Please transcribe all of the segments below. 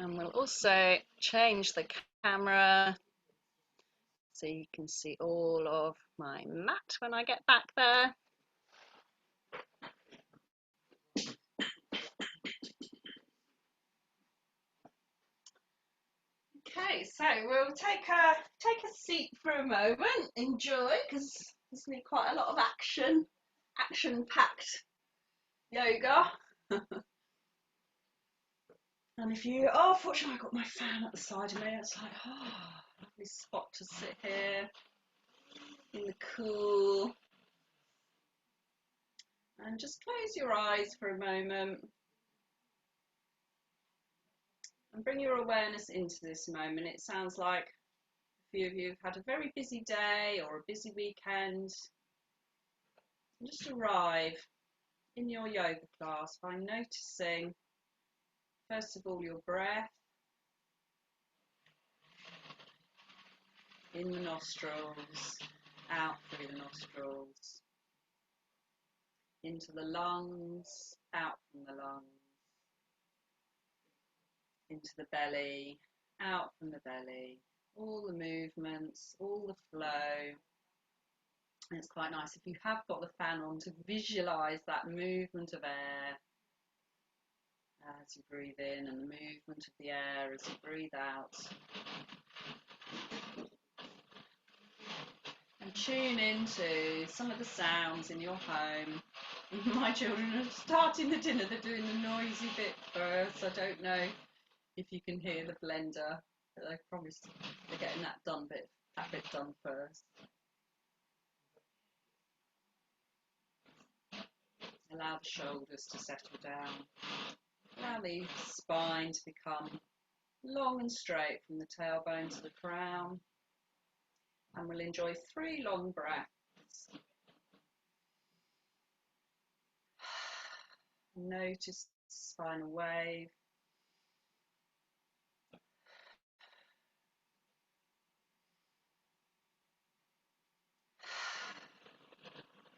And we'll also change the camera so you can see all of my mat when I get back there. Okay, so we'll take a seat for a moment, enjoy, because there's going to be quite a lot of action-packed yoga. And if you, oh, fortunately I've got my fan at the side of me, it's like, oh, lovely spot to sit here in the cool. And just close your eyes for a moment. And bring your awareness into this moment. It sounds like a few of you have had a very busy day or a busy weekend. And just arrive in your yoga class by noticing, first of all, your breath in the nostrils, out through the nostrils, into the lungs, out from the lungs, into the belly, out from the belly, all the movements, all the flow. And it's quite nice if you have got the fan on to visualise that movement of air as you breathe in and the movement of the air as you breathe out. And tune into some of the sounds in your home. My children are starting the dinner, they're doing the noisy bit first. I don't know if you can hear the blender, but I promise they're getting that bit done first. Allow the shoulders to settle down. Allow the spine to become long and straight from the tailbone to the crown. And we'll enjoy 3 long breaths. Notice the spinal wave.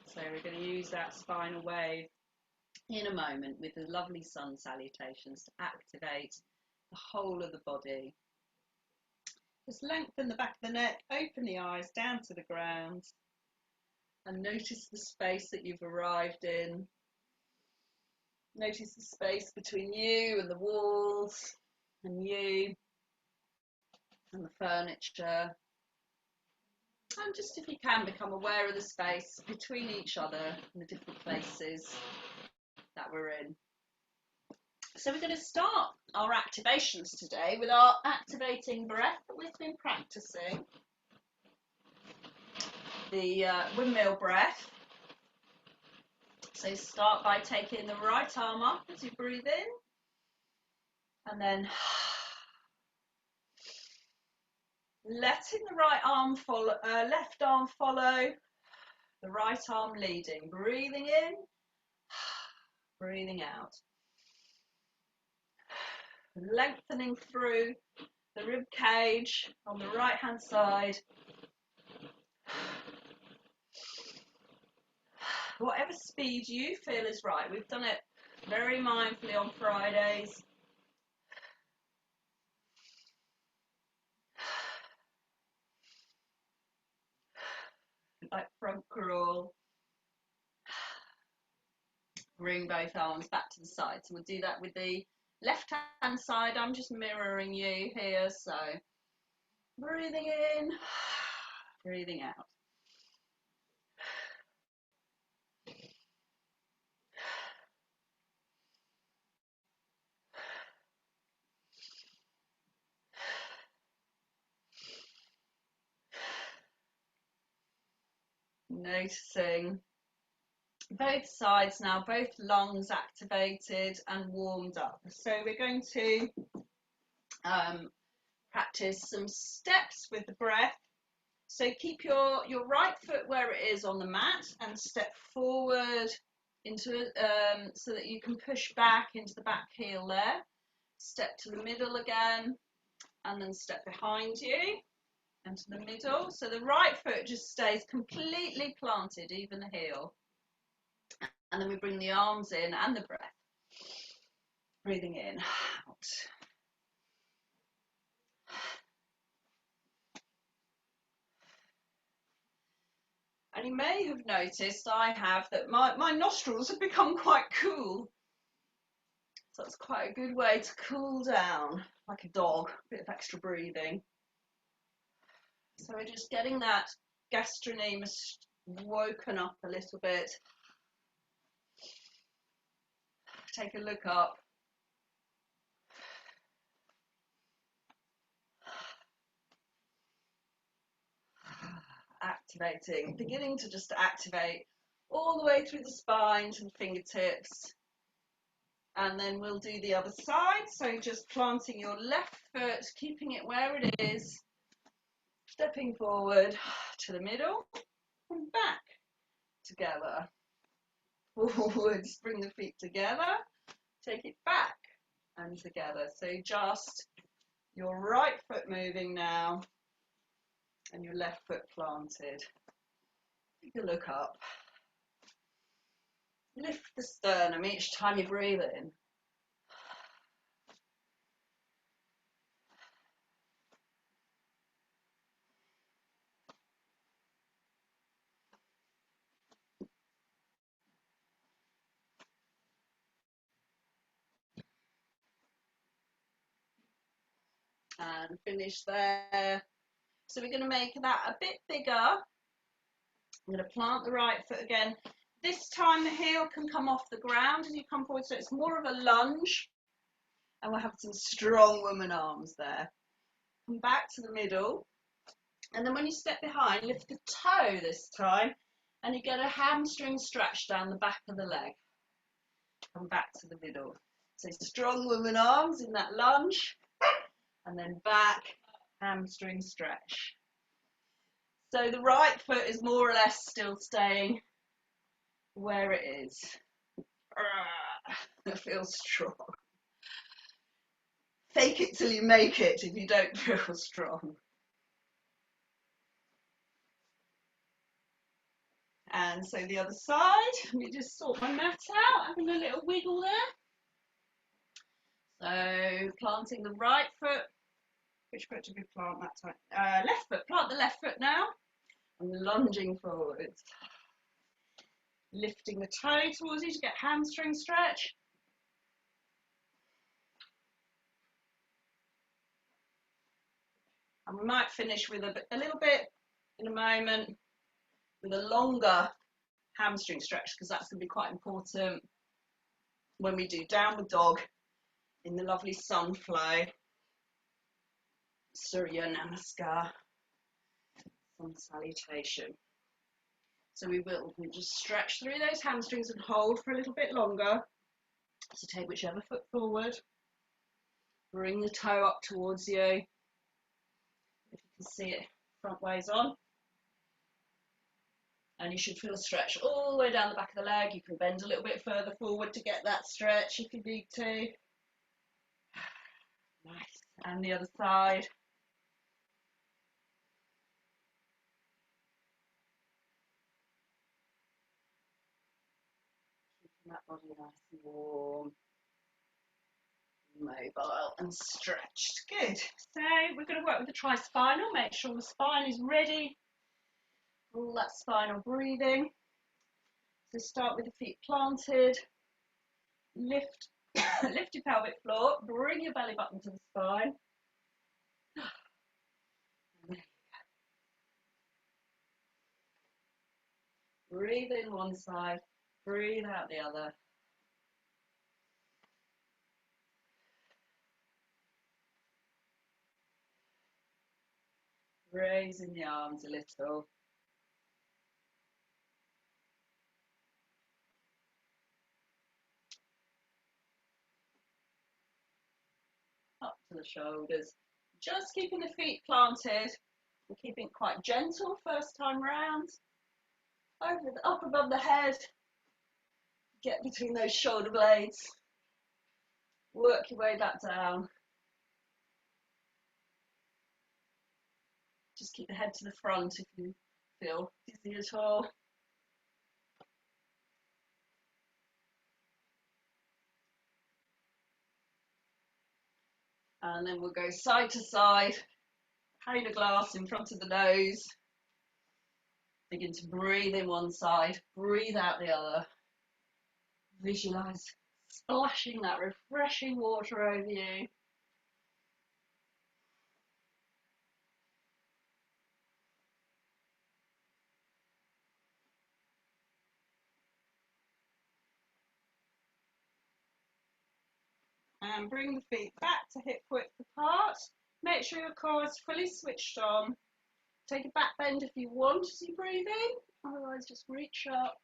So we're going to use that spinal wave in a moment with the lovely sun salutations to activate the whole of the body. Just lengthen the back of the neck, open the eyes down to the ground, and notice the space that you've arrived in. Notice the space between you and the walls, and you and the furniture. And just, if you can, become aware of the space between each other and the different places that we're in. So we're going to start our activations today with our activating breath that we've been practicing. The windmill breath. So start by taking the right arm up as you breathe in, and then letting the right arm follow, left arm follow, the right arm leading. Breathing in, breathing out. Lengthening through the rib cage on the right hand side. Whatever speed you feel is right. We've done it very mindfully on Fridays. Like front crawl. Bring both arms back to the side. So we'll do that with the left hand side. I'm just mirroring you here. So breathing in, breathing out. Noticing both sides now, both lungs activated and warmed up. So we're going to practice some steps with the breath. So keep your right foot where it is on the mat and step forward into so that you can push back into the back heel there. Step to the middle again, and then step behind you and to the middle. So the right foot just stays completely planted, even the heel. And then we bring the arms in and the breath. Breathing in, out. And you may have noticed, I have, that my nostrils have become quite cool. So that's quite a good way to cool down, like a dog, a bit of extra breathing. So we're just getting that gastrocnemius woken up a little bit. Take a look up. Activating, beginning to just activate all the way through the spine to the fingertips. And then we'll do the other side. So just planting your left foot, keeping it where it is, stepping forward to the middle and back together. Forwards, bring the feet together, take it back and together. So just your right foot moving now and your left foot planted. Take a look up. Lift the sternum each time you breathe in. And finish there. So we're going to make that a bit bigger. I'm going to plant the right foot again. This time the heel can come off the ground as you come forward, so it's more of a lunge. And we'll have some strong woman arms there. Come back to the middle. And then when you step behind, lift the toe this time. And you get a hamstring stretch down the back of the leg. Come back to the middle. So strong woman arms in that lunge. And then back, hamstring stretch. So the right foot is more or less still staying where it is. It feels strong. Fake it till you make it if you don't feel strong. And so the other side, let me just sort my mat out, having a little wiggle there. So planting the right foot. Which foot did we plant that time? Left foot. Plant the left foot now. And lunging forwards. Lifting the toe towards you to get hamstring stretch. And we might finish with a little bit in a moment with a longer hamstring stretch, because that's going to be quite important when we do downward dog in the lovely sun flow. Surya Namaskar, sun salutation. So we just stretch through those hamstrings and hold for a little bit longer. So take whichever foot forward. Bring the toe up towards you. If you can see it front ways on. And you should feel a stretch all the way down the back of the leg. You can bend a little bit further forward to get that stretch if you need to. Nice. And the other side. Keeping that body nice and warm, mobile and stretched. Good. So we're going to work with the tri-spinal. Make sure the spine is ready. All that spinal breathing. So start with the feet planted. Lift, lift your pelvic floor. Bring your belly button to the spine. There you go. Breathe in one side. Breathe out the other. Raising the arms a little. Up to the shoulders. Just keeping the feet planted. We're keeping it quite gentle first time round. Up above the head. Get between those shoulder blades. Work your way back down. Just keep the head to the front if you feel dizzy at all. And then we'll go side to side. Carry the glass in front of the nose. Begin to breathe in one side, breathe out the other. Visualise splashing that refreshing water over you. And bring the feet back to hip width apart. Make sure your core is fully switched on. Take a back bend if you want as you breathe in, otherwise just reach up.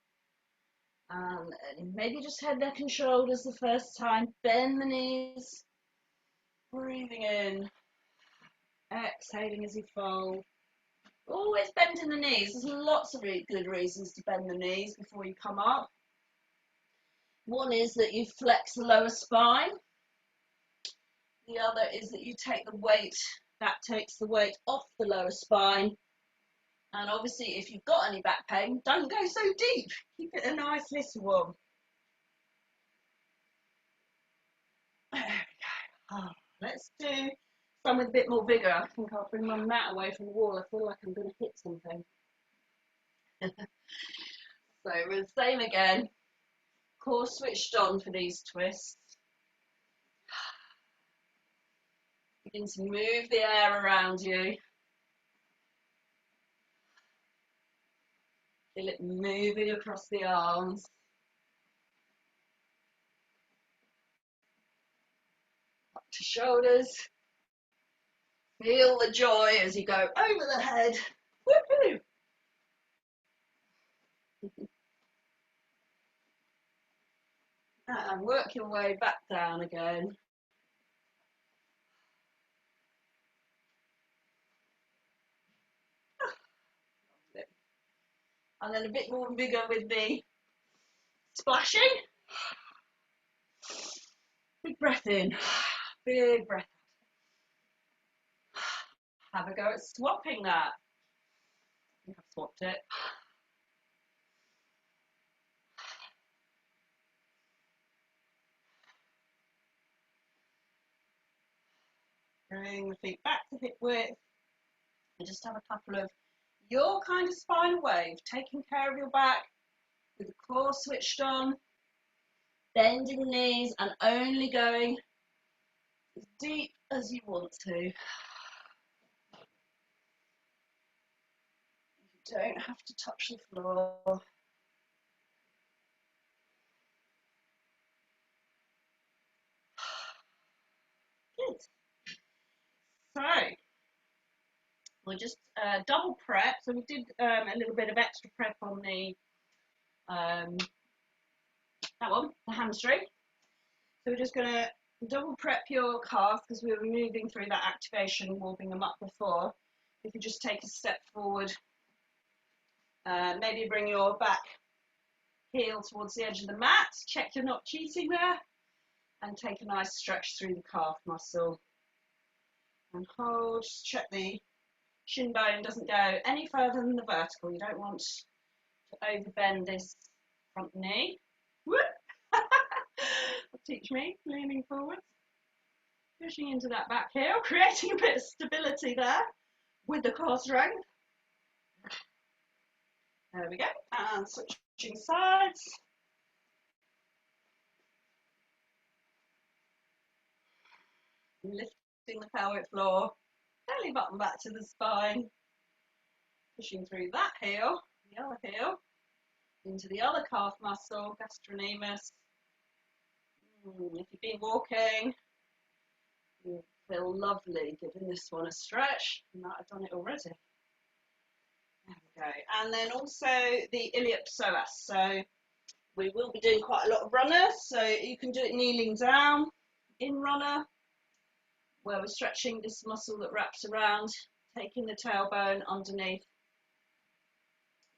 And maybe just head, neck and shoulders the first time. Bend the knees. Breathing in. Exhaling as you fold. Always bending the knees. There's lots of really good reasons to bend the knees before you come up. One is that you flex the lower spine. The other is that you take the weight, that takes the weight off the lower spine. And obviously, if you've got any back pain, don't go so deep. Keep it a nice little one. There we go. Let's do some with a bit more vigour. I think I'll bring my mat away from the wall. I feel like I'm going to hit something. So we're the same again. Core switched on for these twists. Begin to move the air around you. Feel it moving across the arms. Up to shoulders. Feel the joy as you go over the head. Woohoo! And work your way back down again. And then a bit more vigour with the splashing. Big breath in, big breath out. Have a go at swapping that. I think I've swapped it. Bring the feet back to hip width. And just have a couple of your kind of spinal wave, taking care of your back with the core switched on, bending the knees and only going as deep as you want to. You don't have to touch the floor. Good. So we'll just double prep. So we did a little bit of extra prep on the that one, the hamstring. So we're just going to double prep your calf because we were moving through that activation, warming them up before. If you just take a step forward, maybe bring your back heel towards the edge of the mat, check you're not cheating there, and take a nice stretch through the calf muscle. And hold, just check the shin bone doesn't go any further than the vertical. You don't want to overbend this front knee. Whoop. Teach me, leaning forward, pushing into that back heel, creating a bit of stability there with the core strength. There we go, and switching sides. Lifting the pelvic floor, belly button back to the spine, pushing through that heel, the other heel, into the other calf muscle, gastrocnemius. If you've been walking, you'll feel lovely giving this one a stretch. You might have done it already. There we go. And then also the iliopsoas. So we will be doing quite a lot of runner. So you can do it kneeling down in runner, where we're stretching this muscle that wraps around, taking the tailbone underneath,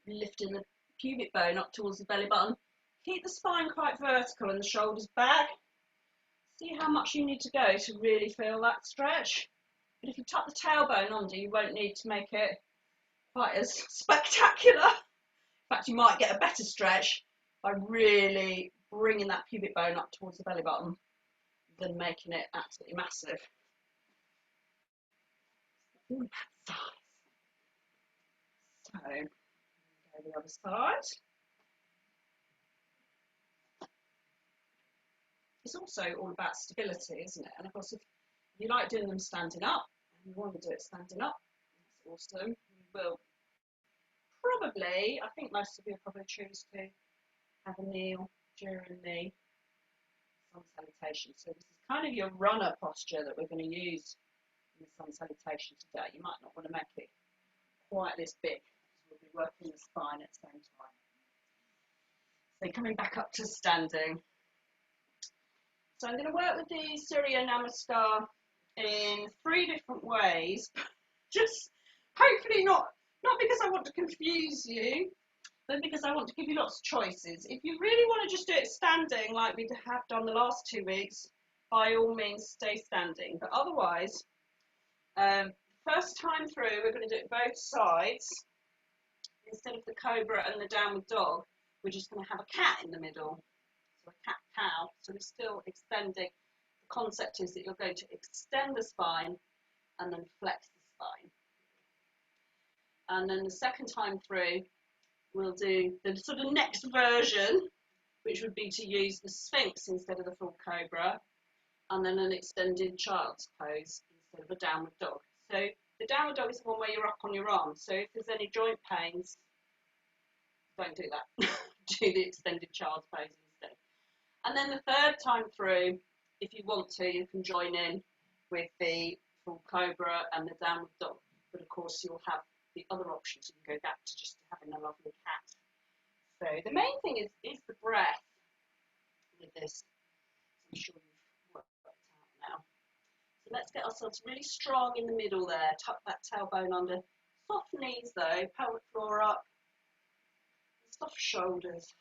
lifting the pubic bone up towards the belly button. Keep the spine quite vertical and the shoulders back. See how much you need to go to really feel that stretch. But if you tuck the tailbone under, you won't need to make it quite as spectacular. In fact, you might get a better stretch by really bringing that pubic bone up towards the belly button than making it absolutely massive. So, the other side. It's also all about stability, isn't it? And of course, if you like doing them standing up, and you want to do it standing up, that's awesome. You will probably, I think most of you will probably choose to have a kneel during the sun salutation. So this is kind of your runner posture that we're going to use in the sun salutation today. You might not want to make it quite this big, because we'll be working the spine at the same time. So coming back up to standing. So I'm going to work with the Surya Namaskar in 3 different ways, just hopefully not because I want to confuse you, but because I want to give you lots of choices. If you really want to just do it standing like we have done the last 2 weeks, by all means stay standing. But otherwise, first time through, we're going to do it both sides. Instead of the cobra and the downward dog, we're just going to have a cat in the middle. So a cat-cow, so we're still extending. The concept is that you're going to extend the spine and then flex the spine. And then the second time through, we'll do the sort of next version, which would be to use the Sphinx instead of the full cobra, and then an extended child's pose instead of a downward dog. So the downward dog is the one where you're up on your arms. So if there's any joint pains, don't do that. Do the extended child's pose instead. And then the third time through, if you want to, you can join in with the full cobra and the downward dog. But of course, you'll have the other options. You can go back to just having a lovely cat. So the main thing is the breath with this. I'm sure you've worked that out now. So let's get ourselves really strong in the middle there. Tuck that tailbone under. Soft knees though, pelvic floor up. Soft shoulders.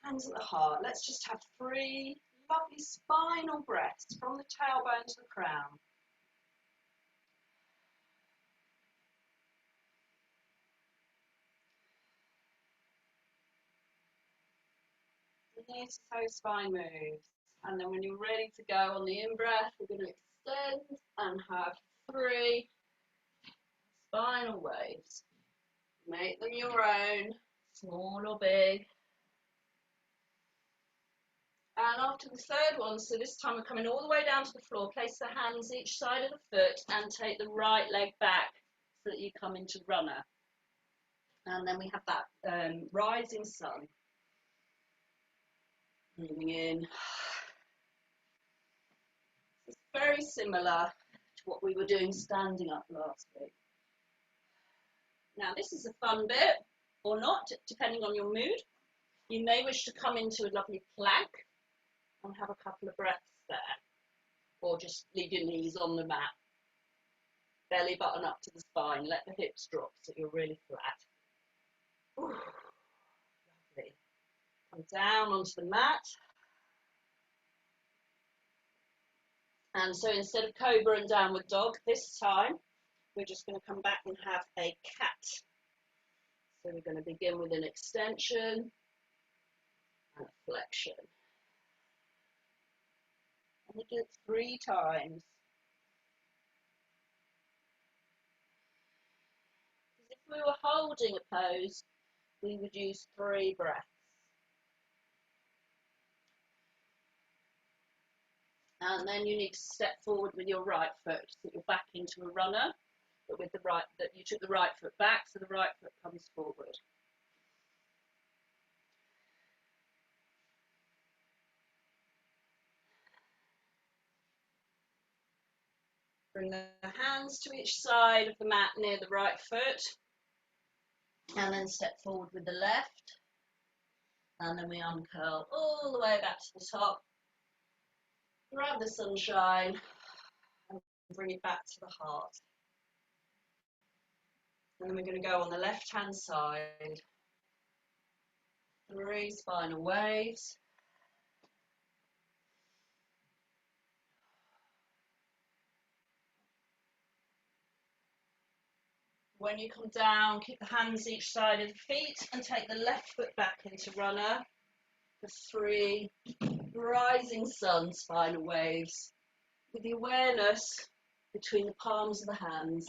Hands at the heart. Let's just have 3 lovely spinal breaths from the tailbone to the crown. Notice how spine moves. And then when you're ready to go on the in-breath, we're going to extend and have 3 spinal waves. Make them your own, small or big. And after the third one, so this time we're coming all the way down to the floor, place the hands each side of the foot and take the right leg back so that you come into runner. And then we have that rising sun. Breathing in. It's very similar to what we were doing standing up last week. Now this is a fun bit, or not, depending on your mood. You may wish to come into a lovely plank and have a couple of breaths there, or just leave your knees on the mat. Belly button up to the spine, let the hips drop so you're really flat. Ooh, lovely. Come down onto the mat. And so instead of cobra and downward dog, this time we're just going to come back and have a cat. So we're going to begin with an extension and a flexion. And we do it 3 times. Because if we were holding a pose, we would use 3 breaths. And then you need to step forward with your right foot, so you're back into a runner, but with the right, that you took the right foot back, so the right foot comes forward. Bring the hands to each side of the mat near the right foot, and then step forward with the left, and then we uncurl all the way back to the top. Grab the sunshine and bring it back to the heart. And then we're going to go on the left hand side. 3 spinal waves. When you come down, keep the hands each side of the feet and take the left foot back into runner for 3 rising sun spinal waves with the awareness between the palms of the hands.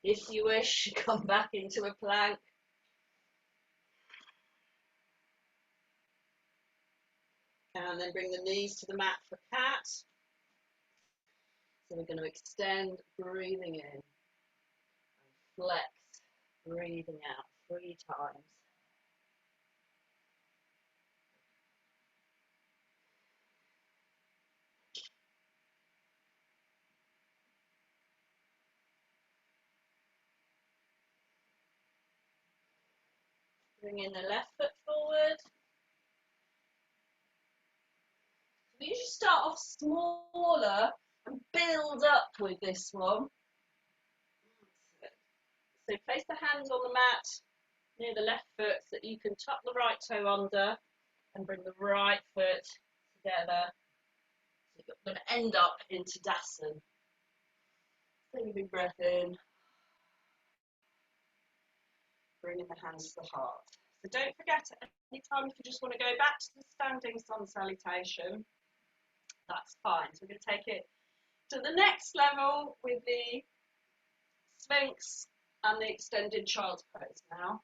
If you wish, come back into a plank. And then bring the knees to the mat for cat. So we're going to extend, breathing in. And flex, breathing out 3 times. Bring in the left foot forward. We usually start off smaller and build up with this one. So place the hands on the mat near the left foot so that you can tuck the right toe under and bring the right foot together. So you're going to end up in Tadasana. Take a big breath in. Bringing the hands to the heart. So don't forget at any time if you just want to go back to the standing sun salutation, that's fine. So we're going to take it to the next level with the Sphinx and the extended child's pose now.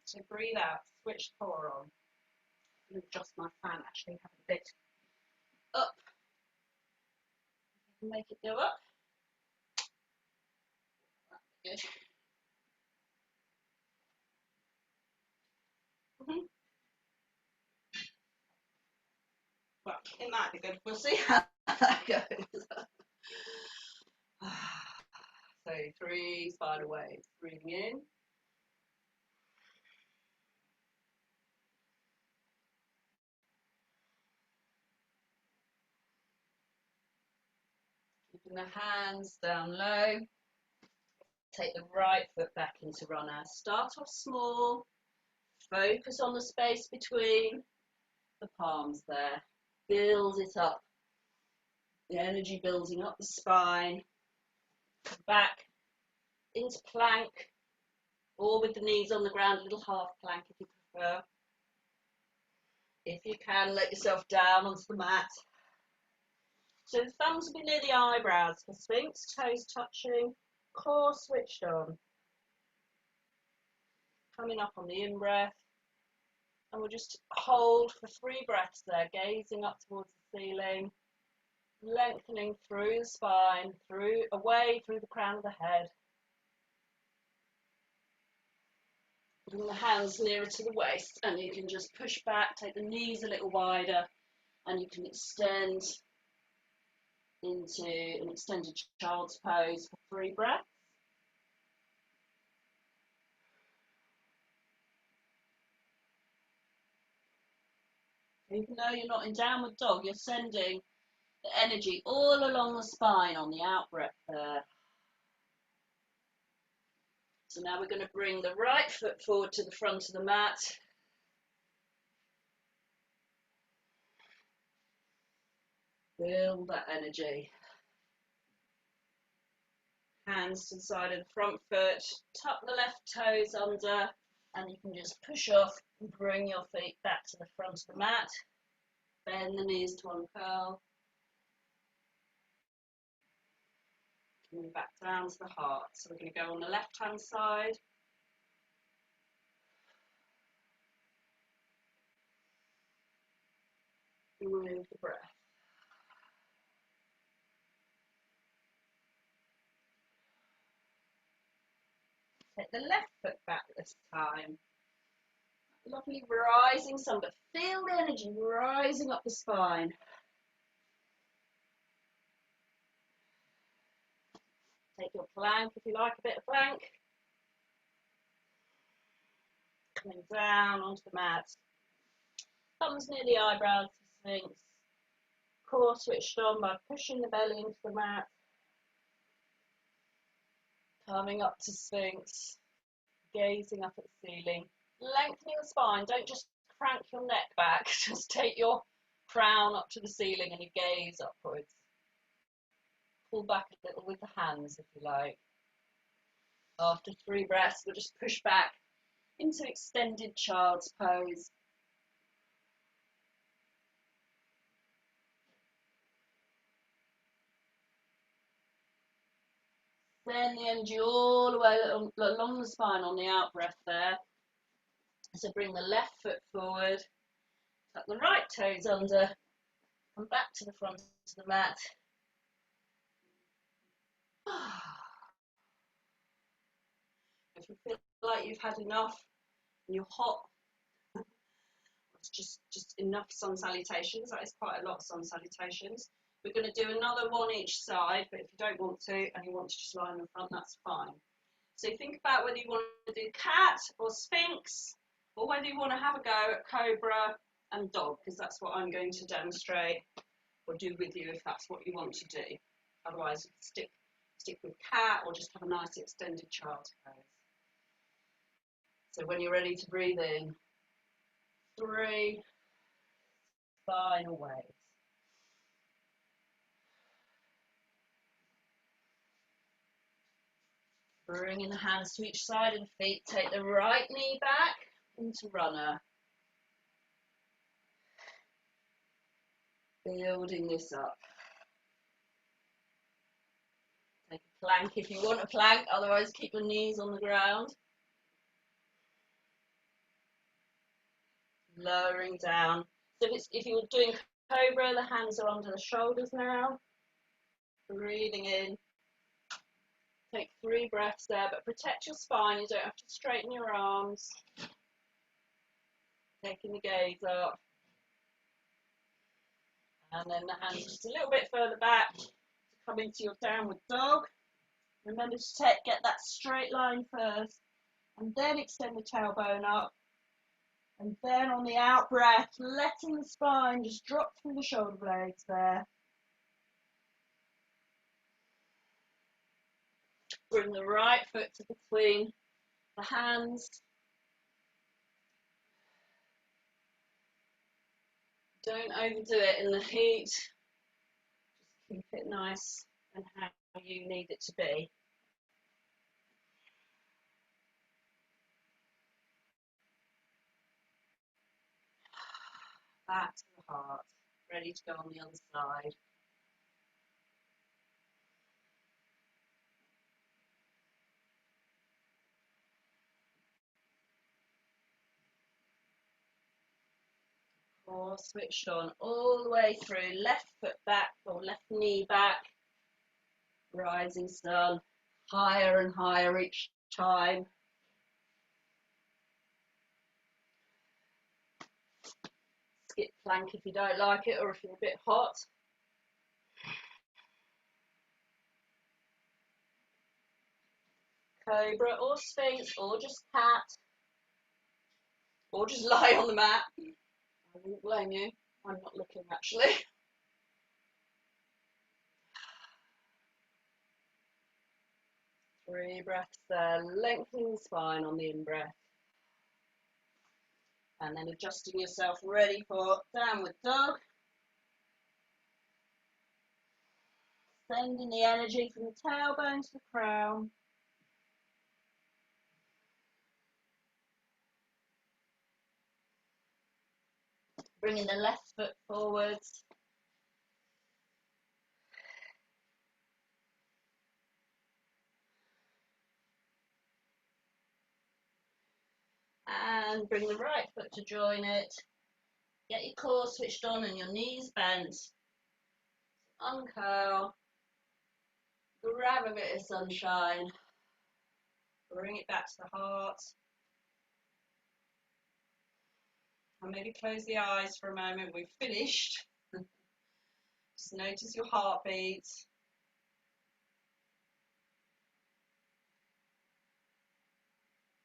So breathe out, switch the core on. I'm going to adjust my fan actually, have it a bit up. Make it go up. Good. Well, it might be good. We'll see how that goes. So 3 spider waves. Breathing in. Keeping the hands down low. Take the right foot back into runner. Start off small. Focus on the space between the palms there. Build it up. The energy building up the spine. Come back into plank. Or with the knees on the ground, a little half plank if you prefer. If you can, let yourself down onto the mat. So the thumbs will be near the eyebrows for Sphinx, toes touching, core switched on. Coming up on the in-breath. And we'll just hold for 3 breaths there, gazing up towards the ceiling, lengthening through the spine, away through the crown of the head. Bring the hands nearer to the waist, and you can just push back, take the knees a little wider, and you can extend into an extended child's pose for 3 breaths. Even though you're not in downward dog, you're sending the energy all along the spine on the out breath there. So now we're going to bring the right foot forward to the front of the mat. Build that energy. Hands to the side of the front foot. Tuck the left toes under, and you can just push off and bring your feet back to the front of the mat. Bend the knees to uncurl. Coming back down to the heart. So we're going to go on the left hand side. Remove the breath. Take the left foot back this time. Lovely rising sun, but feel the energy rising up the spine. Take your plank if you like a bit of plank. Coming down onto the mat. Thumbs near the eyebrows for Sphinx. Core switched on by pushing the belly into the mat. Coming up to Sphinx. Gazing up at the ceiling. Lengthening the spine. Don't just crank your neck back. Just take your crown up to the ceiling and you gaze upwards. Pull back a little with the hands if you like. After 3 breaths, we'll just push back into extended child's pose. Send the energy all the way along the spine on the out breath there. So bring the left foot forward, tuck the right toes under, and back to the front of the mat. If you feel like you've had enough and you're hot, it's just enough sun salutations. That is quite a lot of sun salutations. We're going to do another one each side, but if you don't want to and you want to just lie in the front, that's fine. So think about whether you want to do cat or sphinx, or whether you want to have a go at cobra and dog, because that's what I'm going to demonstrate or do with you if that's what you want to do. Otherwise, stick with cat or just have a nice extended child's pose. So when you're ready to breathe in, 3 final waves. Bringing the hands to each side of the feet, take the right knee back into runner. Building this up. Take a plank if you want a plank, otherwise keep your knees on the ground. Lowering down. So if you're doing cobra, the hands are under the shoulders now. Breathing in. Take 3 breaths there, but protect your spine. You don't have to straighten your arms. Taking the gaze up. And then the hands just a little bit further back to come into your downward dog. Remember to get that straight line first, and then extend the tailbone up. And then on the out breath, letting the spine just drop through the shoulder blades there. Bring the right foot to between the hands. Don't overdo it in the heat. Just keep it nice and how you need it to be. Back to the heart. Ready to go on the other side. Core switched on all the way through. Left foot back or left knee back. Rising sun. Higher and higher each time. Skip plank if you don't like it or if you're a bit hot. Cobra or sphinx or just cat. Or just lie on the mat. I wouldn't blame you. I'm not looking actually. Three breaths there, lengthening the spine on the in-breath. And then adjusting yourself, ready for downward dog. Sending the energy from the tailbone to the crown. Bringing the left foot forwards. And bring the right foot to join it. Get your core switched on and your knees bent. Uncurl. Grab a bit of sunshine. Bring it back to the heart. And maybe close the eyes for a moment. We've finished. Just notice your heartbeat.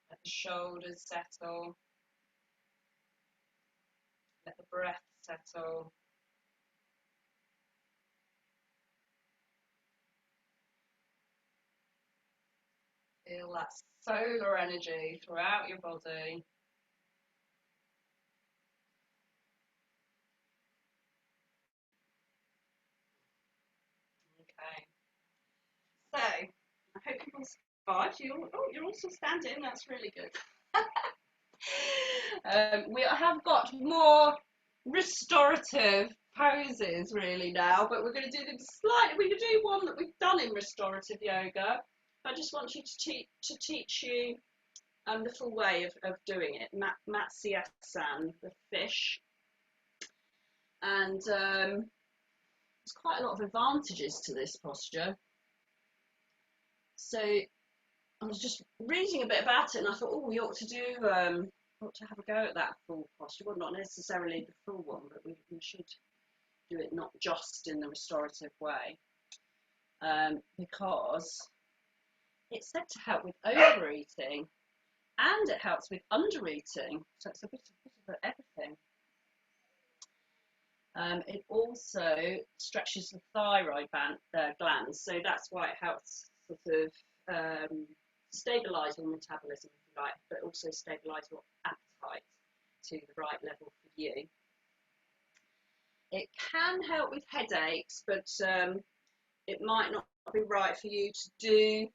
Let the shoulders settle. Let the breath settle. Feel that solar energy throughout your body. Okay. So, I hope you all survived. You're also standing. That's really good. We have got more restorative poses really now, but we're going to do them slightly. We could do one that we've done in restorative yoga, I just want you to teach you the full way of doing it. Makarasana, the fish, and there's quite a lot of advantages to this posture. So I was just reading a bit about it, and I thought, oh, we ought to have a go at that full posture. Well, not necessarily the full one, but we should do it not just in the restorative way, because it's said to help with overeating, and it helps with undereating. So it's a bit of everything. It also stretches the thyroid glands, so that's why it helps sort of stabilise your metabolism, if you like, but also stabilise your appetite to the right level for you. It can help with headaches, but it might not be right for you to do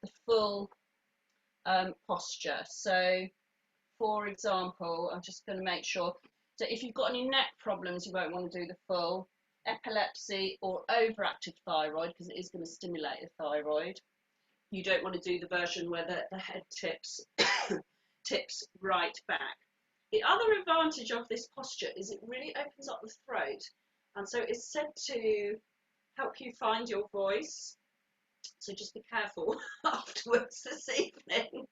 the full posture. So, for example, I'm just going to make sure, so if you've got any neck problems, you won't want to do the full. Epilepsy or overactive thyroid, because it is going to stimulate the thyroid. You don't want to do the version where the head tips right back. The other advantage of this posture is it really opens up the throat, and so it's said to help you find your voice. So just be careful afterwards this evening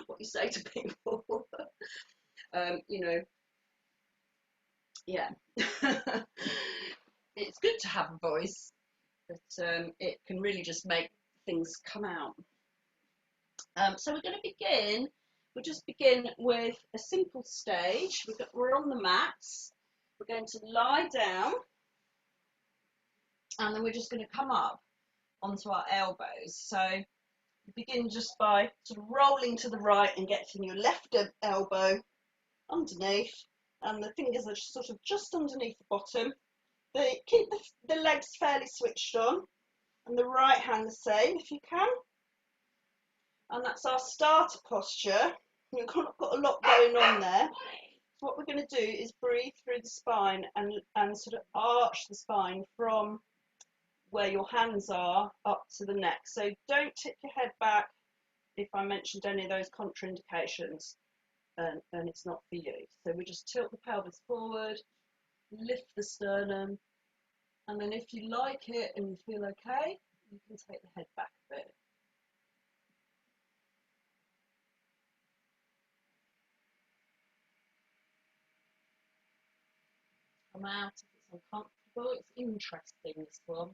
what you say to people. You know, yeah. It's good to have a voice, but it can really just make things come out. So we're going to begin. We'll just begin with a simple stage. We're on the mats. We're going to lie down, and then we're just going to come up onto our elbows. So you begin just by sort of rolling to the right and getting your left elbow underneath, and the fingers are sort of just underneath the bottom. Keep the legs fairly switched on, and the right hand the same if you can. And that's our starter posture. We've got a lot going on there. So what we're going to do is breathe through the spine and sort of arch the spine from where your hands are up to the neck. So don't tip your head back if I mentioned any of those contraindications, and it's not for you. So we just tilt the pelvis forward, lift the sternum, and then if you like it and you feel okay, you can take the head back a bit. Come out if it's uncomfortable. It's interesting, this one.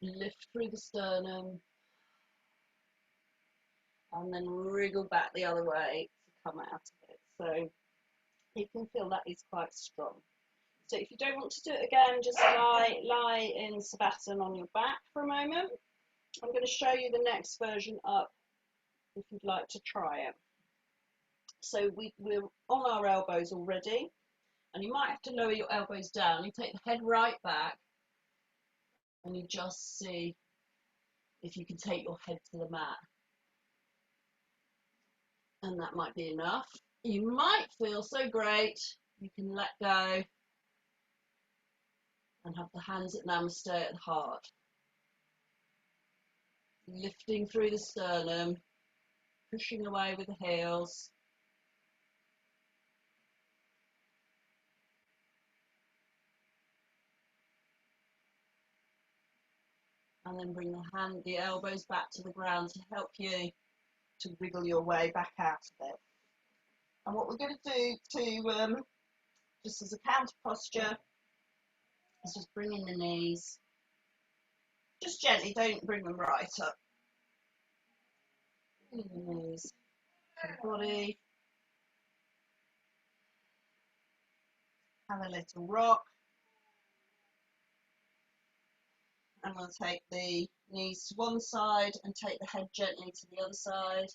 Lift through the sternum, and then wriggle back the other way to come out of it. So you can feel that is quite strong. So if you don't want to do it again, just lie in Savasana on your back for a moment. I'm going to show you the next version up if you'd like to try it. So we're on our elbows already, and you might have to lower your elbows down. You take the head right back, and you just see if you can take your head to the mat. And that might be enough. You might feel so great, you can let go and have the hands at namaste at the heart. Lifting through the sternum, pushing away with the heels. And then bring the elbows back to the ground to help you to wriggle your way back out of it. And what we're going to do to, just as a counter posture, is just bring in the knees. Just gently, don't bring them right up. Bring in the knees to the body. Have a little rock. And we'll take the knees to one side and take the head gently to the other side.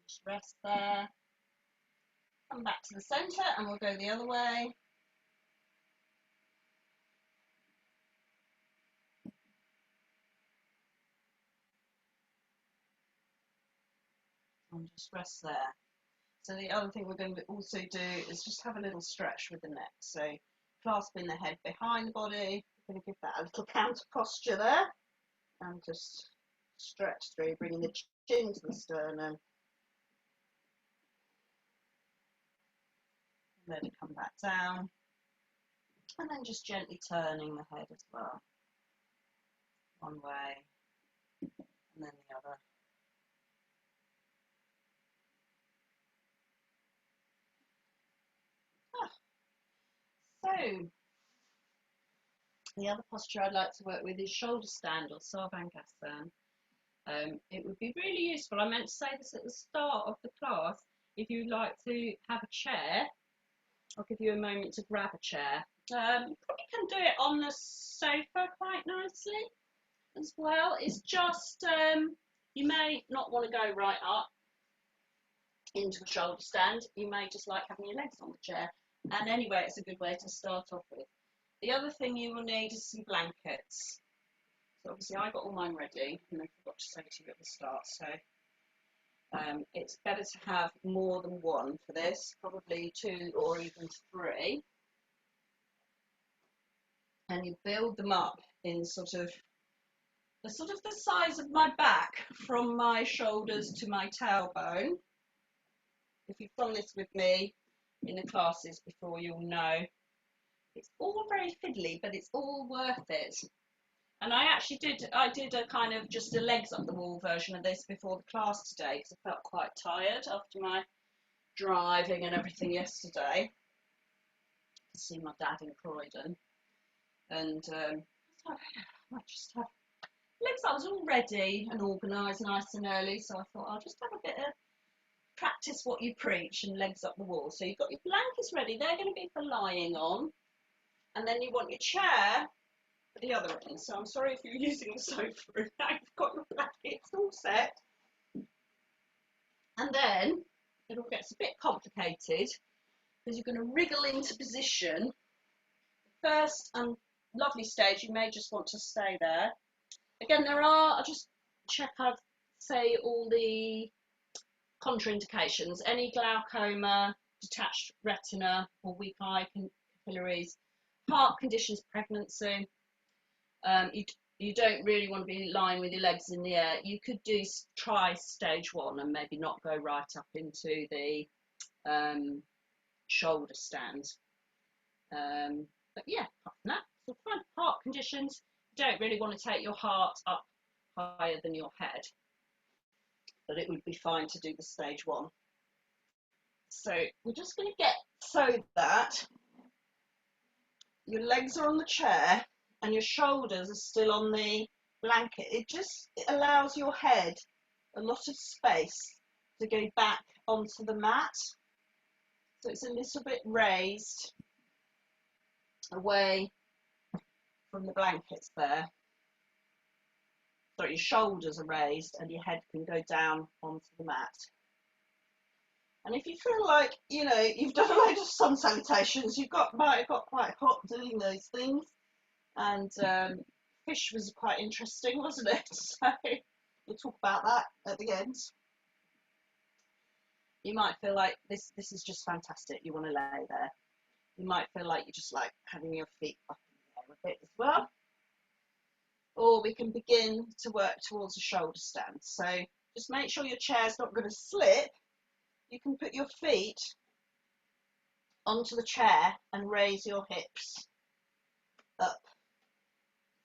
Just rest there. Come back to the centre and we'll go the other way. And just rest there. So the other thing we're going to also do is just have a little stretch with the neck. So clasping the head behind the body, we're going to give that a little counter posture there, and just stretch through, bringing the chin to the sternum. Let it come back down, and then just gently turning the head as well. One way, and then the other. So, the other posture I'd like to work with is shoulder stand or Savasana. It would be really useful. I meant to say this at the start of the class. If you'd like to have a chair, I'll give you a moment to grab a chair. You probably can do it on the sofa quite nicely as well. It's just, you may not want to go right up into a shoulder stand. You may just like having your legs on the chair. And anyway, it's a good way to start off with. The other thing you will need is some blankets. So obviously I got all mine ready, and I forgot to say to you at the start. So it's better to have more than one for this, probably 2 or even 3. And you build them up in the size of my back, from my shoulders to my tailbone. If you've done this with me in the classes before, you'll know it's all very fiddly, but it's all worth it. And I did a kind of just a legs up the wall version of this before the class today, because I felt quite tired after my driving and everything yesterday to see my dad in Croydon. And I might just have legs. I was all ready and organised nice and early, so I thought I'll just have a bit of practice what you preach and legs up the wall. So you've got your blankets ready. They're going to be for lying on, and then you want your chair for the other end. So I'm sorry if you're using the sofa. Now you've got your blankets all set, and then it all gets a bit complicated because you're going to wriggle into position. First and lovely stage, you may just want to stay there. Again, I'll just check I'd say all the contraindications: any glaucoma, detached retina or weak eye capillaries, heart conditions, pregnancy. You don't really want to be lying with your legs in the air. You could try stage 1 and maybe not go right up into the shoulder stand. But yeah, apart from that, so fine. Heart conditions, you don't really want to take your heart up higher than your head, but it would be fine to do the stage 1. So we're just going to get so that your legs are on the chair and your shoulders are still on the blanket. It allows your head a lot of space to go back onto the mat. So it's a little bit raised away from the blankets there. So your shoulders are raised and your head can go down onto the mat. And if you feel like, you've done a load of sun salutations, might have got quite hot doing those things. And fish was quite interesting, wasn't it? So we'll talk about that at the end. You might feel like this is just fantastic. You want to lay there. You might feel like you just like having your feet up in the air a bit as well. Or we can begin to work towards a shoulder stand. So just make sure your chair's not going to slip. You can put your feet onto the chair and raise your hips up.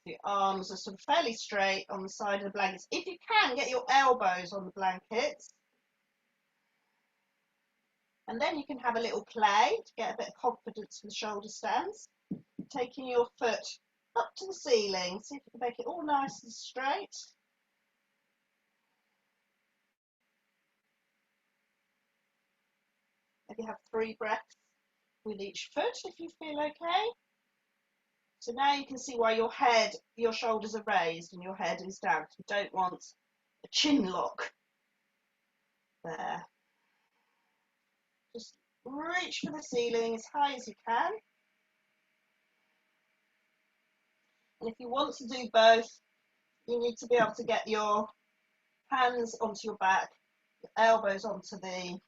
The arms are sort of fairly straight on the side of the blankets. If you can, get your elbows on the blankets. And then you can have a little play to get a bit of confidence with the shoulder stands. Taking your foot up to the ceiling. See if you can make it all nice and straight. Maybe have 3 breaths with each foot if you feel okay. So now you can see why your shoulders are raised and your head is down. You don't want a chin lock there. Just reach for the ceiling as high as you can. And if you want to do both, you need to be able to get your hands onto your back, your elbows onto the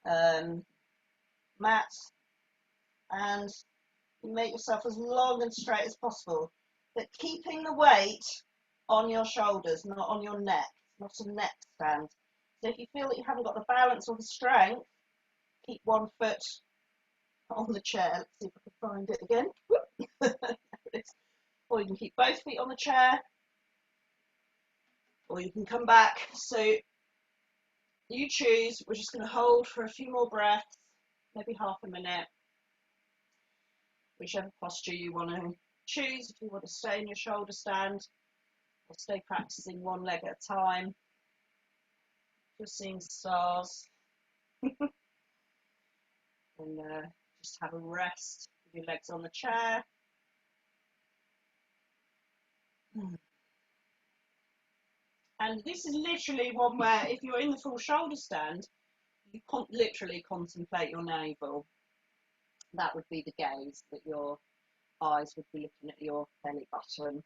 mat, and you make yourself as long and straight as possible, but keeping the weight on your shoulders, not on your neck. It's not a neck stand. So if you feel that you haven't got the balance or the strength, keep one foot on the chair. Let's see if I can find it again. There it is. Or you can keep both feet on the chair, or you can come back. So you choose. We're just going to hold for a few more breaths, maybe half a minute, whichever posture you want to choose. If you want to stay in your shoulder stand or stay practicing one leg at a time, just seeing stars. And just have a rest with your legs on the chair. And this is literally one where if you're in the full shoulder stand, you literally contemplate your navel. That would be the gaze, that your eyes would be looking at your belly button in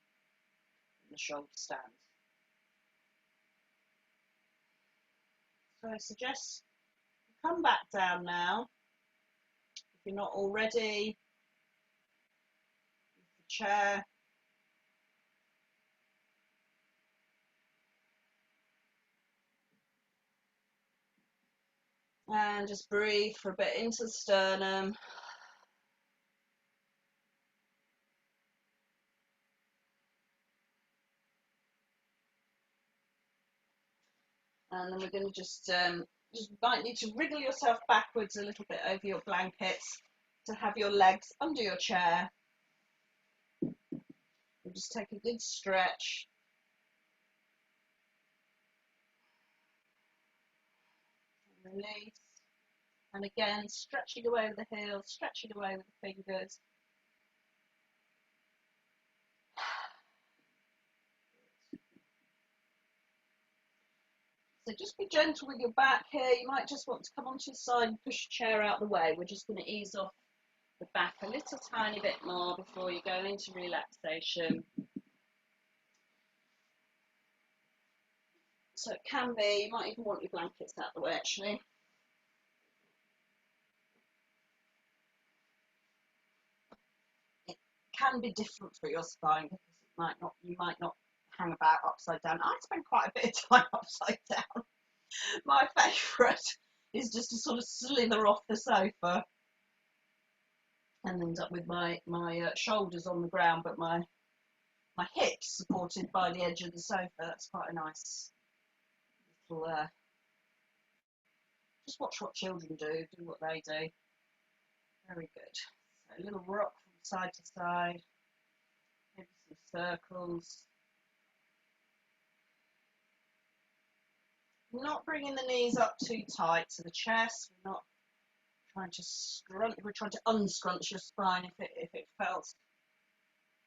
the shoulder stand. So I suggest you come back down now, if you're not already, with the chair. And just breathe for a bit into the sternum. And then we're going to just might need to wriggle yourself backwards a little bit over your blankets to have your legs under your chair. And just take a good stretch. And release. And again, stretching away with the heels, stretching away with the fingers. So just be gentle with your back here. You might just want to come onto your side and push your chair out of the way. We're just going to ease off the back a little tiny bit more before you go into relaxation. So it can be, you might even want your blankets out of the way actually. It can be different for your spine because you might not hang about upside down. I spend quite a bit of time upside down. My favourite is just to sort of slither off the sofa and end up with my shoulders on the ground, but my hips supported by the edge of the sofa. That's quite a nice little, just watch what children do what they do. Very good. So a little rock from side to side, maybe some circles. Not bringing the knees up too tight to the chest. We're not trying to scrunch. We're trying to unscrunch your spine if it felt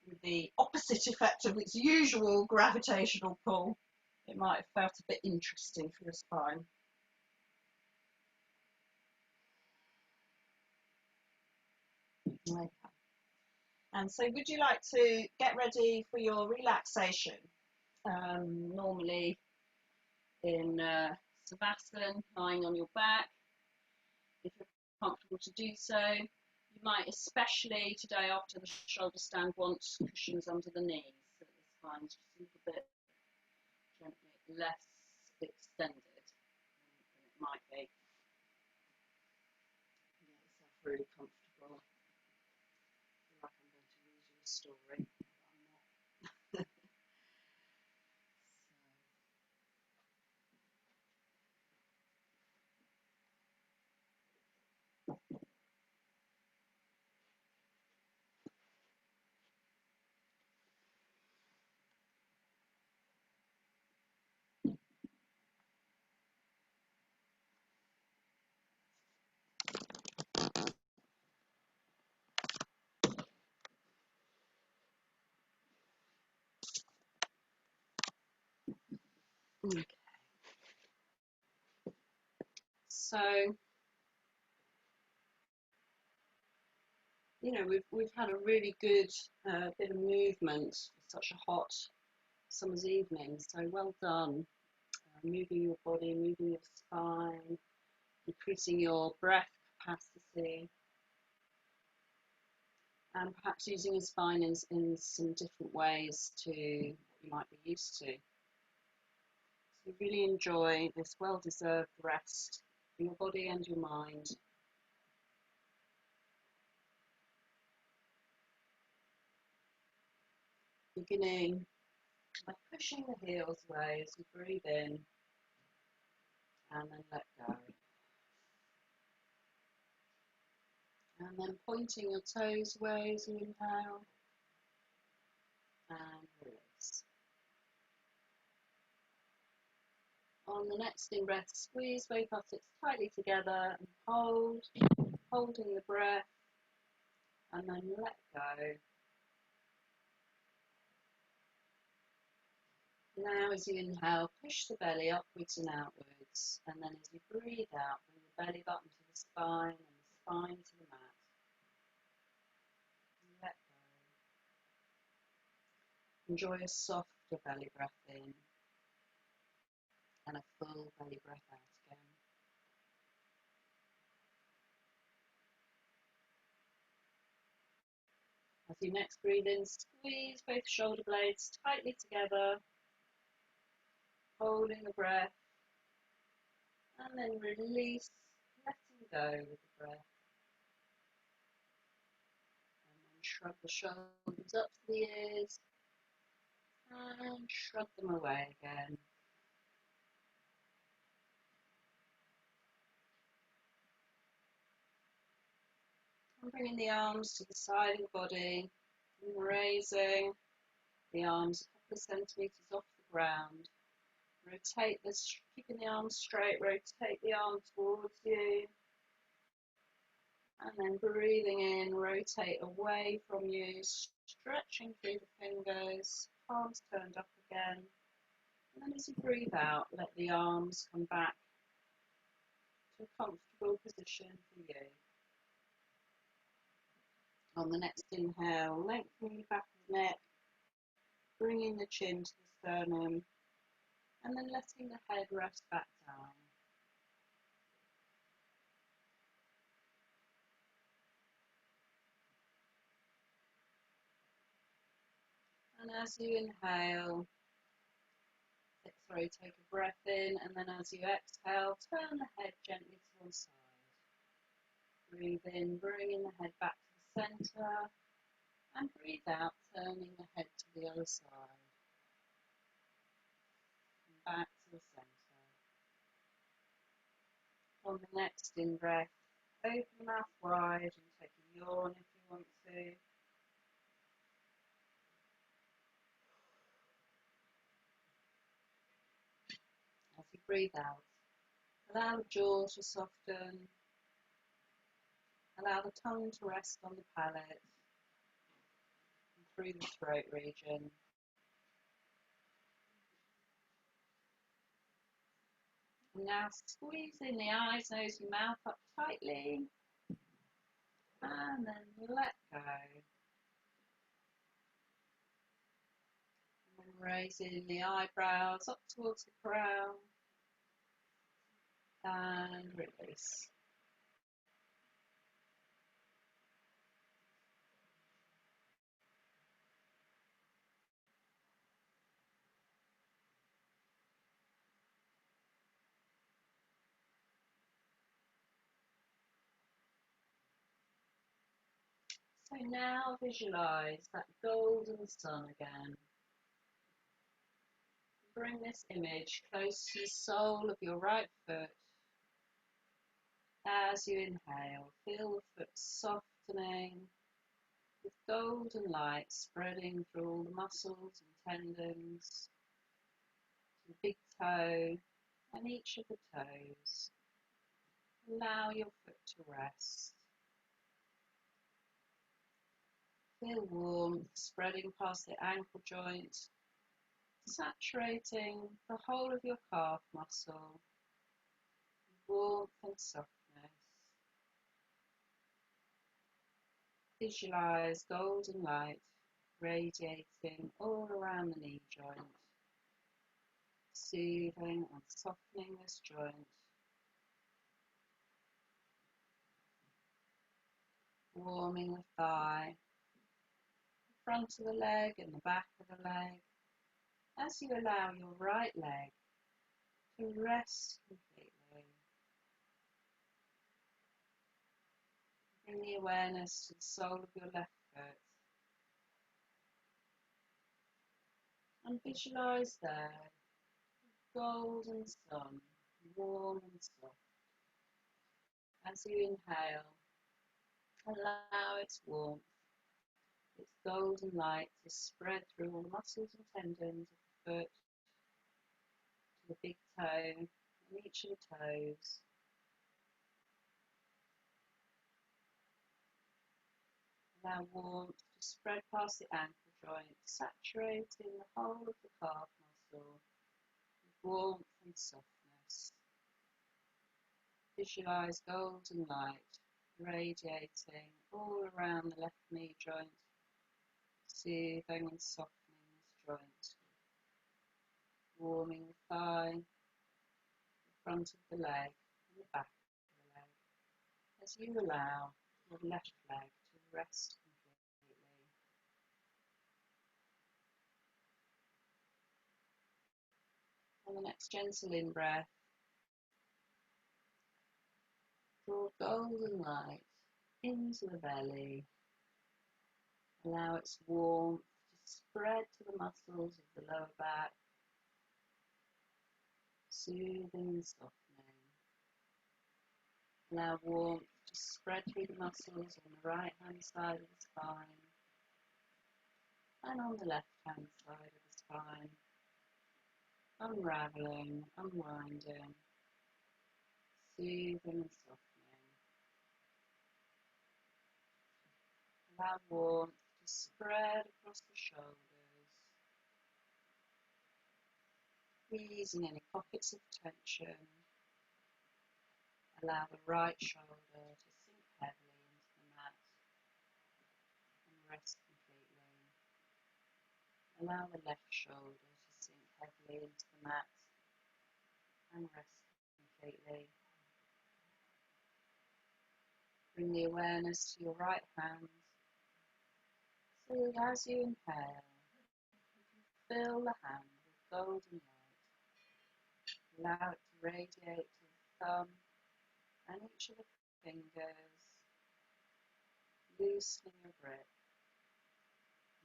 with the opposite effect of its usual gravitational pull. It might have felt a bit interesting for your spine. Okay. And so would you like to get ready for your relaxation? Normally in Savasana, lying on your back. If you're comfortable to do so, you might especially today after the shoulder stand want cushions under the knees so that the spine's just a little bit gently less extended than it might be. Get yourself really comfortable. I feel like I'm going to read you a story. I'm not. Okay. So, you know, we've had a really good bit of movement for such a hot summer's evening. So well done, moving your body, moving your spine, increasing your breath capacity, and perhaps using your spine in some different ways to what you might be used to. So really enjoy this well-deserved rest for your body and your mind. Beginning by pushing the heels away as you breathe in and then let go. And then pointing your toes away as you inhale and release. On the next in-breath, squeeze both buttocks tightly together and hold, holding the breath, and then let go. Now as you inhale, push the belly upwards and outwards, and then as you breathe out, bring the belly button to the spine and the spine to the mat. And let go. Enjoy a softer belly breath in and a full belly breath out again. As you next breathe in, squeeze both shoulder blades tightly together, holding the breath, and then release, letting go with the breath. And then shrug the shoulders up to the ears, and shrug them away again. And bringing the arms to the side of the body, and raising the arms a couple of centimetres off the ground. Rotate this, keeping the arms straight, rotate the arm towards you. And then breathing in, rotate away from you, stretching through the fingers, palms turned up again. And then as you breathe out, let the arms come back to a comfortable position for you. On the next inhale, lengthening the back of the neck, bringing the chin to the sternum, and then letting the head rest back down. And as you inhale, take a breath in, and then as you exhale, turn the head gently to one side. Breathe in, bringing the head back to the centre, and breathe out, turning the head to the other side. And back to the centre. On the next in-breath, open the mouth wide and take a yawn if you want to. As you breathe out, allow the jaw to soften, allow the tongue to rest on the palate and through the throat region. And now squeeze in the eyes, nose and mouth up tightly, and then let go. And then raising the eyebrows up towards the crown, and release. So now visualise that golden sun again. Bring this image close to the sole of your right foot. As you inhale, feel the foot softening with golden light spreading through all the muscles and tendons, to the big toe and each of the toes. Allow your foot to rest. Feel warmth spreading past the ankle joint, saturating the whole of your calf muscle, warmth and softness. Visualise golden light radiating all around the knee joint, soothing and softening this joint, warming the thigh, the front of the leg and the back of the leg, as you allow your right leg to rest completely. Bring the awareness to the sole of your left foot and visualise there the golden sun, warm and soft. As you inhale, allow its warmth, its golden light to spread through all the muscles and tendons of the foot to the big toe and each of the toes. Allow warmth to spread past the ankle joint, saturating the whole of the calf muscle with warmth and softness. Visualise golden light radiating all around the left knee joint, soothing and softening this joint, warming the thigh, the front of the leg and the back of the leg, as you allow your left leg to rest completely. On the next gentle in-breath, draw golden light into the belly. Allow its warmth to spread to the muscles of the lower back, soothing and softening. Allow warmth to spread through the muscles on the right hand side of the spine and on the left hand side of the spine, unravelling, unwinding, soothing and softening. Allow warmth to spread across the shoulders, easing any pockets of tension. Allow the right shoulder to sink heavily into the mat and rest completely. Allow the left shoulder to sink heavily into the mat and rest completely. Bring the awareness to your right hand so that as you inhale, you can fill the hand with golden light. Allow it to radiate to the thumb and each of the fingers, loosening your grip,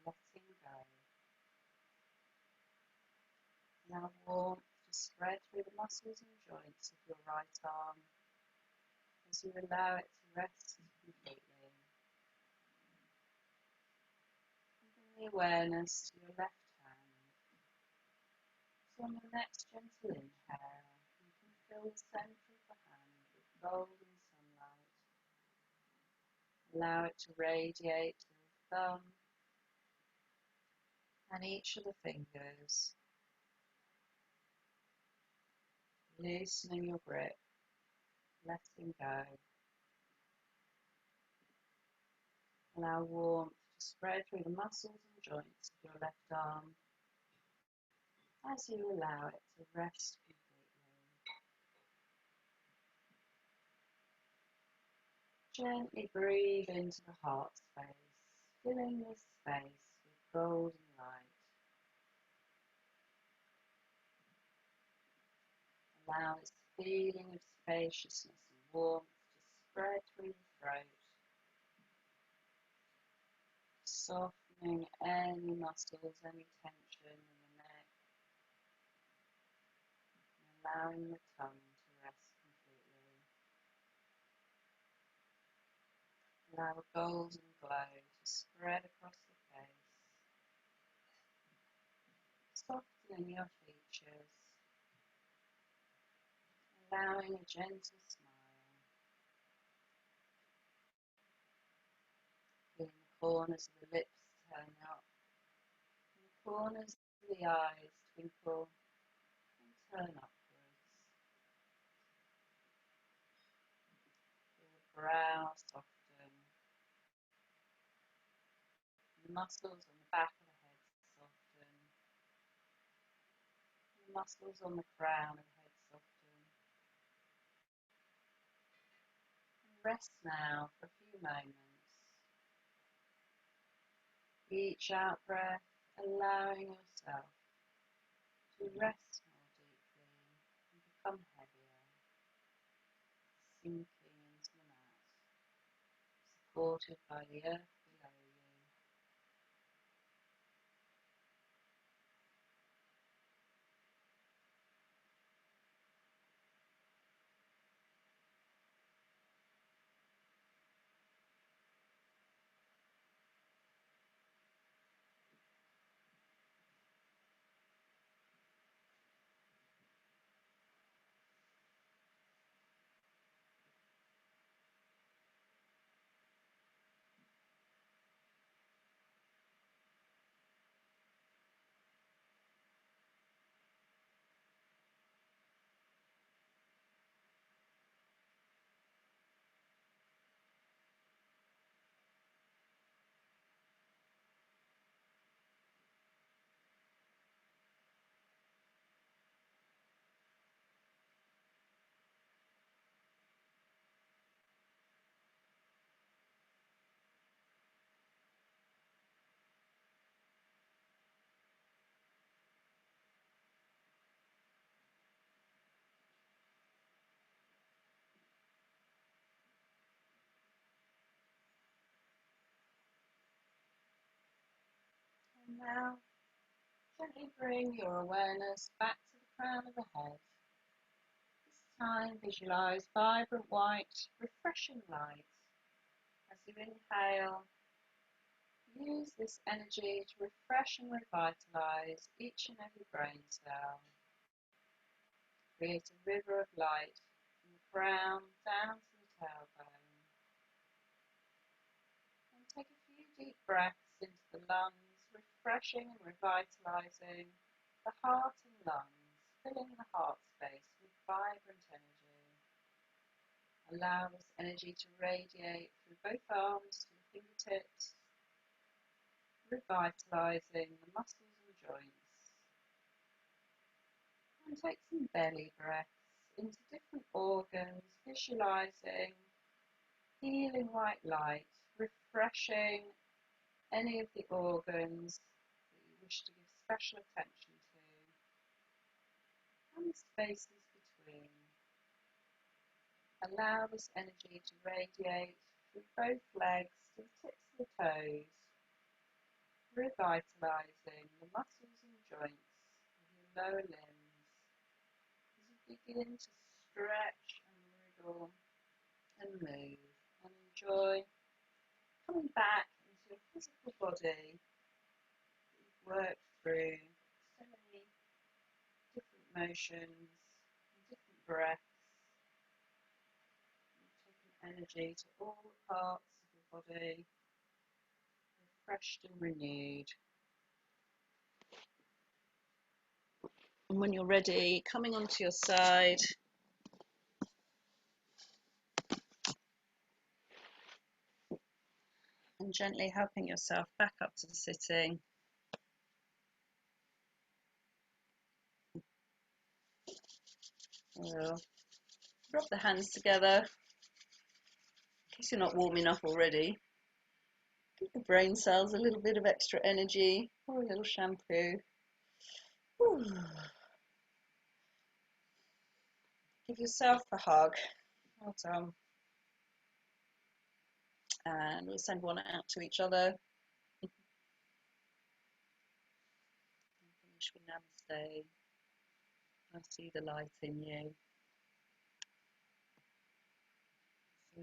letting go. Allow warmth to spread through the muscles and joints of your right arm as you allow it to rest completely. And bring the awareness to your left hand. So on your next gentle inhale, you can fill the centre of the hand with golden sunlight. Allow it to radiate to the thumb and each of the fingers, loosening your grip, letting go. Allow warmth to spread through the muscles and joints of your left arm as you allow it to rest completely. Gently breathe into the heart space, filling this space with golden light. Allow this feeling of spaciousness and warmth to spread through the throat, softening any muscles, any tension in the neck, and allowing the tongue to rest completely. Allow a golden glow to spread across the face, softening your features, allowing a gentle smile. Feeling the corners of the lips turn up, and the corners of the eyes twinkle and turn upwards. Feel the brow soften, the muscles on the back of the head soften, and the muscles on the crown of the head soften. And rest now for a few moments, each out breath, allowing yourself to rest more deeply and become heavier, sinking into the mat, supported by the earth below you. And now, gently bring your awareness back to the crown of the head. This time, visualise vibrant white, refreshing light. As you inhale, use this energy to refresh and revitalise each and every brain cell. Create a river of light from the crown down to the tailbone. And take a few deep breaths into the lungs, refreshing and revitalising the heart and lungs, filling the heart space with vibrant energy. Allow this energy to radiate through both arms to the fingertips, revitalising the muscles and joints. And take some belly breaths into different organs, visualising healing white light, refreshing any of the organs that you wish to give special attention to, and the spaces between. Allow this energy to radiate through both legs to the tips of the toes, revitalising the muscles and joints of your lower limbs as you begin to stretch and wriggle and move and enjoy coming back into your physical body that you've worked through so many different motions and different breaths. You've taken energy to all the parts of your body, refreshed and renewed. And when you're ready, coming onto your side, and gently helping yourself back up to sitting. We'll rub the hands together in case you're not warm enough already. Give the brain cells a little bit of extra energy or a little shampoo. Whew. Give yourself a hug. Well done. And we'll send one out to each other. And finish with namaste. I see the light in you. So